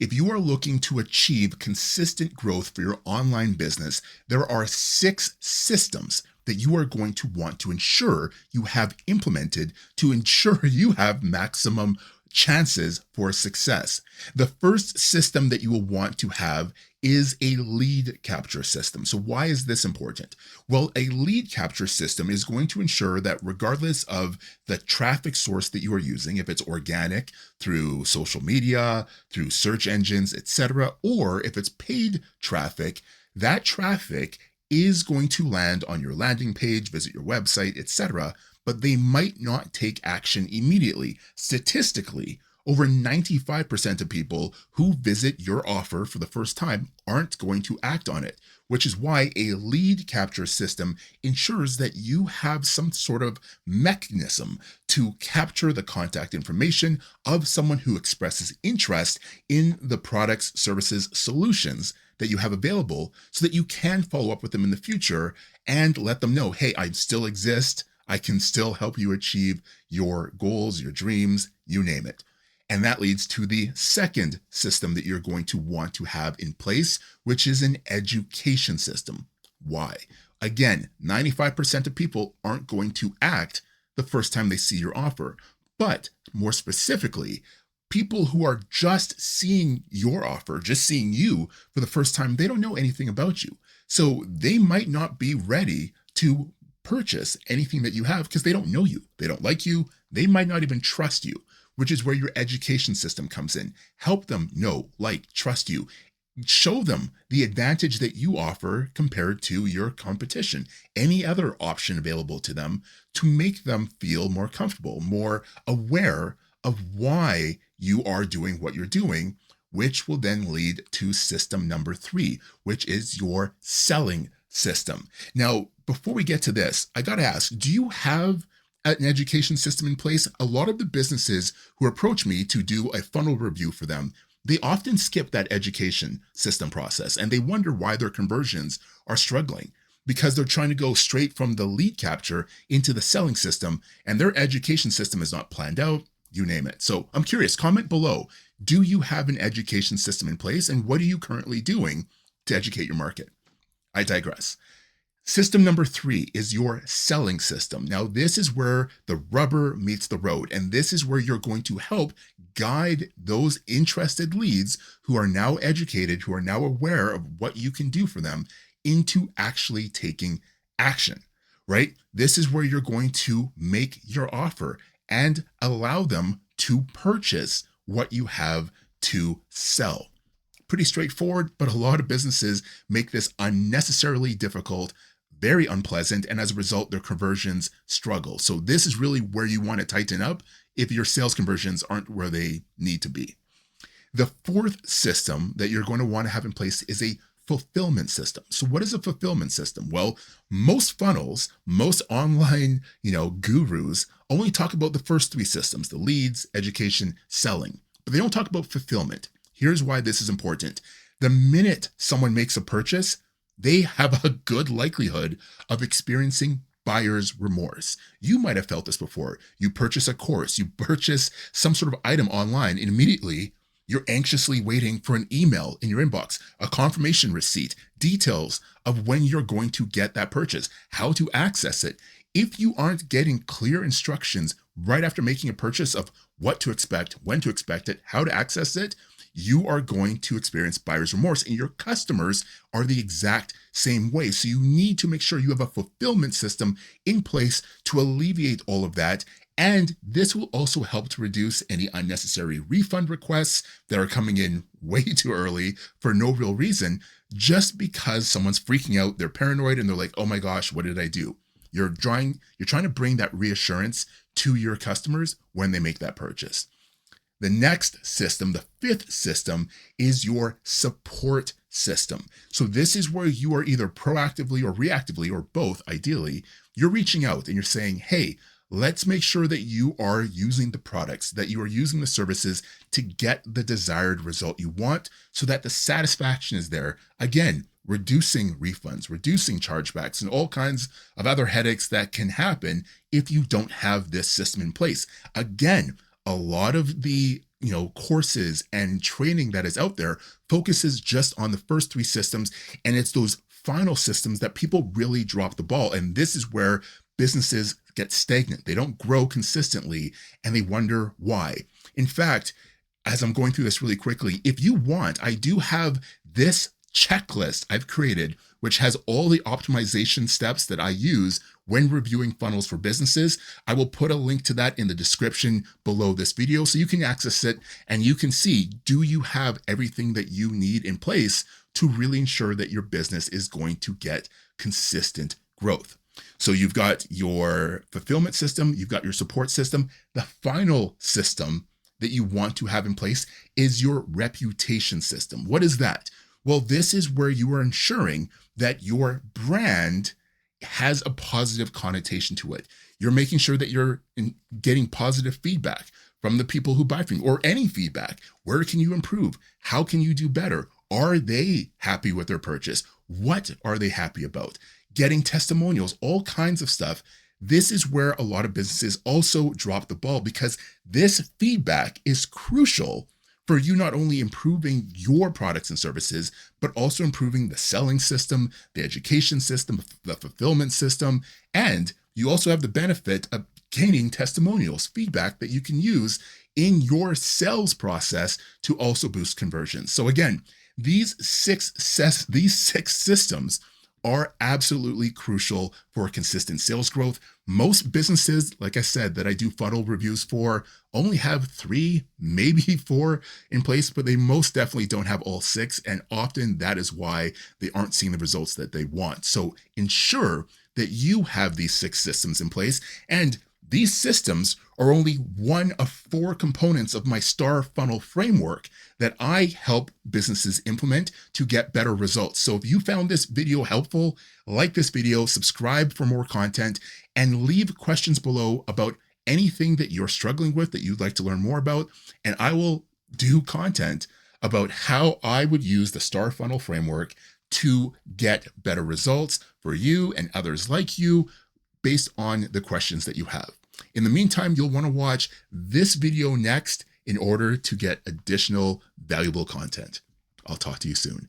If you are looking to achieve consistent growth for your online business, there are 6 systems that you are going to want to ensure you have implemented to ensure you have maximum chances for success. The first system that you will want to have is a lead capture system. So, why is this important? Well, a lead capture system is going to ensure that regardless of the traffic source that you are using, if it's organic through social media, through search engines, etc., or if it's paid traffic, that traffic is going to land on your landing page, visit your website, etc., but they might not take action immediately. Statistically, over 95% of people who visit your offer for the first time aren't going to act on it, which is why a lead capture system ensures that you have some sort of mechanism to capture the contact information of someone who expresses interest in the products, services, solutions that you have available so that you can follow up with them in the future and let them know, hey, I still exist. I can still help you achieve your goals, your dreams, you name it. And that leads to the second system that you're going to want to have in place, which is an education system. Why? Again, 95% of people aren't going to act the first time they see your offer. But more specifically, people who are just seeing your offer, just seeing you for the first time, they don't know anything about you. So they might not be ready to purchase anything that you have because they don't know you. They don't like you. They might not even trust you, which is where your education system comes in. Help them know, like, trust you. Show them the advantage that you offer compared to your competition, any other option available to them to make them feel more comfortable, more aware of why you are doing what you're doing, which will then lead to system number 3, which is your selling system. Now, before we get to this, I got to ask, do you have an education system in place? A lot of the businesses who approach me to do a funnel review for them, they often skip that education system process and they wonder why their conversions are struggling because they're trying to go straight from the lead capture into the selling system and their education system is not planned out, you name it. So I'm curious, comment below. Do you have an education system in place and what are you currently doing to educate your market? I digress. System number 3 is your selling system. Now, this is where the rubber meets the road, and this is where you're going to help guide those interested leads who are now educated, who are now aware of what you can do for them into actually taking action, right? This is where you're going to make your offer and allow them to purchase what you have to sell. Pretty straightforward, but a lot of businesses make this unnecessarily difficult, very unpleasant, and as a result, their conversions struggle. So this is really where you want to tighten up if your sales conversions aren't where they need to be. The fourth system that you're going to want to have in place is a fulfillment system. So what is a fulfillment system? Well, most funnels, most online, gurus only talk about the first 3 systems, the leads, education, selling, but they don't talk about fulfillment. Here's why this is important. The minute someone makes a purchase, they have a good likelihood of experiencing buyer's remorse. You might have felt this before. You purchase a course, you purchase some sort of item online, and immediately you're anxiously waiting for an email in your inbox, a confirmation receipt, details of when you're going to get that purchase, how to access it. If you aren't getting clear instructions right after making a purchase of what to expect, when to expect it, how to access it, you are going to experience buyer's remorse, and your customers are the exact same way. So you need to make sure you have a fulfillment system in place to alleviate all of that. And this will also help to reduce any unnecessary refund requests that are coming in way too early for no real reason, just because someone's freaking out, they're paranoid, and they're like, oh my gosh, what did I do? You're trying to bring that reassurance to your customers when they make that purchase. The next system, the 5th system, is your support system. So this is where you are either proactively or reactively, or both, ideally, you're reaching out and you're saying, hey, let's make sure that you are using the products, that you are using the services to get the desired result you want so that the satisfaction is there. Again, reducing refunds, reducing chargebacks, and all kinds of other headaches that can happen if you don't have this system in place. Again, a lot of the courses and training that is out there focuses just on the first three systems, and it's those final systems that people really drop the ball. And this is where businesses get stagnant. They don't grow consistently, and they wonder why. In fact, as I'm going through this really quickly, if you want, I do have this checklist I've created, which has all the optimization steps that I use when reviewing funnels for businesses. I will put a link to that in the description below this video so you can access it and you can see, do you have everything that you need in place to really ensure that your business is going to get consistent growth? So you've got your fulfillment system, you've got your support system. The final system that you want to have in place is your reputation system. What is that? Well, this is where you are ensuring that your brand has a positive connotation to it. You're making sure that you're getting positive feedback from the people who buy from you, or any feedback. Where can you improve? How can you do better? Are they happy with their purchase? What are they happy about? Getting testimonials, all kinds of stuff. This is where a lot of businesses also drop the ball, because this feedback is crucial for you not only improving your products and services, but also improving the selling system, the education system, the fulfillment system. And you also have the benefit of gaining testimonials, feedback that you can use in your sales process to also boost conversions. So again, these six systems are absolutely crucial for consistent sales growth. Most businesses, like I said, that I do funnel reviews for only have 3, maybe 4 in place, but they most definitely don't have all 6. And often that is why they aren't seeing the results that they want. So ensure that you have these 6 systems in place. And these systems are only one of 4 components of my star funnel framework that I help businesses implement to get better results. So if you found this video helpful, like this video, subscribe for more content, and leave questions below about anything that you're struggling with that you'd like to learn more about. And I will do content about how I would use the star funnel framework to get better results for you and others like you based on the questions that you have. In the meantime, you'll want to watch this video next in order to get additional valuable content. I'll talk to you soon.